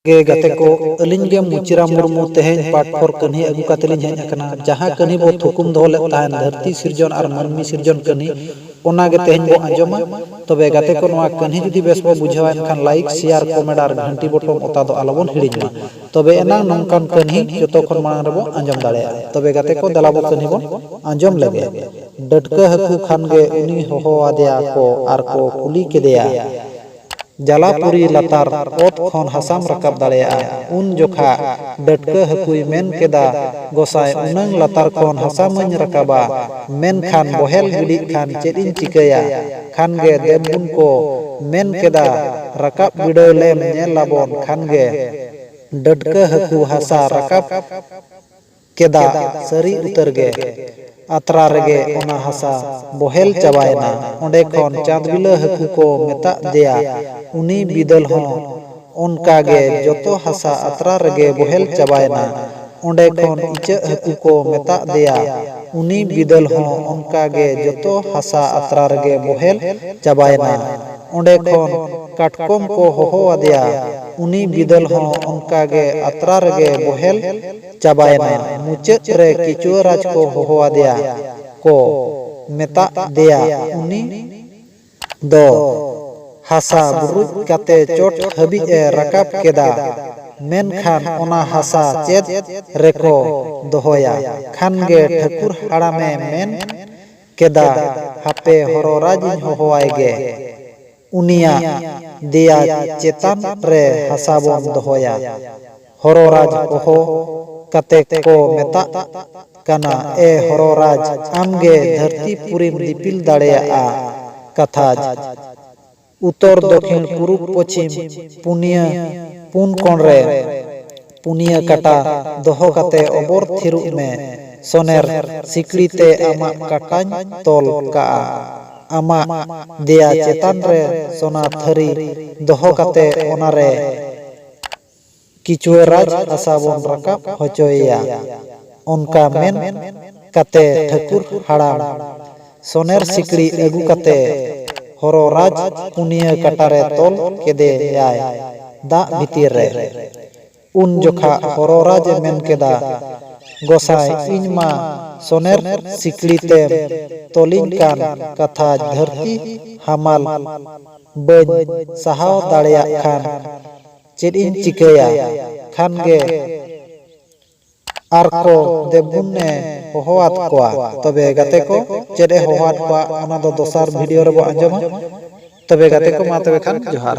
गाते को अलिंग गे मुचिरा मुर्मू तेहें पाठ फॉर कन्ही अगु कातेलिंग हेज अकना जहां कन्ही बो थुकुम दोले ताहन धरती सिरजन और मानमी सिरजन कन्ही ओना गे तेहें बो आंजोमा तबे गाते को नोआ कन्ही जुदी बेस बो बुझावा एनखान लाइक शेयर कमेंट और घंटी बटन ओता दो आलोबन हिड़िंगमा तबे एना नोंकान कन्ही जतो खन मांग रेबो आंजोम दाड़ेया तबे गाते को दलाबो कन्ही बो आंजोम लगे डटका हकु खान गे उनी होहो आदेया को आर को कुली केदेया जलापुरी लातार ओत खन हसाम रकाब दाड़ेया उन जोखा डटका हकुई मेन केदा गोसाय उनंग लातार खन हसामኝ रकाबा मेन खान बहेल गिडी खान चेदिन चिकया खान गे देबुन को मेन केदा रकाब बिडो लेम नेलाबोन खान गे डटका हकु हसा रकाब केदा सरी उतर गे अतरा रेगे ओना हसा बहेल चाबायना ओंडे खन चांदबिला हकु को मेता देया उनी बिदल हो ओनका गे जतो हसा अतरा रेगे बहेल चाबायना ओंडे खन इचा हकु को मेता देया उनी बिदल हो ओनका गे जतो हसा अतरा रेगे बहेल चाबायना ओंडे खन काटकोम को होहो आदेया उनी बिदल हो ओनका गे अतरा रेगे बहेल चाबायना मुचाद रे किचुआ राज को होहो आदेया को मेता देया उनी दो हसा बुरुज काते चोट हबी ए रकाब केदा मेनखान ओना हसा चेद रेको दोहोया खान गे ठाकुर हाड़ामे मेन केदा हापे हरो राजिन होहोआय गे उनिया देया चेतान रे हसा बोन दोहोया हरो राज होहो काते को मेता काना ए हरो राज आमगे धरती पुरीम दिपिल दाड़ेया कथाज उत्तर दक्षिण पूर्व पश्चिम पुनिया पुन कोणरे पुनिया काटा दोहो काते ओबर थिरु में सोनेर सिकड़ीते आमा काटाñ तोल का आमा देया चेतान रे सोना थरी दोहो काते ओनारे किचुआ राज हसा बोन रकाब होचोया ओनका मेन काते ठाकुर हाड़ाम सोनेर सिकड़ी अगु काते हरो राज पुनिया काटारे तोल केदे याय दा भितिर रे उन जोखा हरो राज मेन केदा गोसाय इनमा सोनेर सिकड़ी ते तोलिन कान कथा धरती हमाल बन सहाव दाड़ेया खान चेदिन चिकया खान गे आर को देबुन ने होहोआत कोआ तबे गाते को चेदे होहोआत कोआ ओना दो दोसार वीडियो रे बो आंजोमा तबे गाते को मा तबे खान जोहार।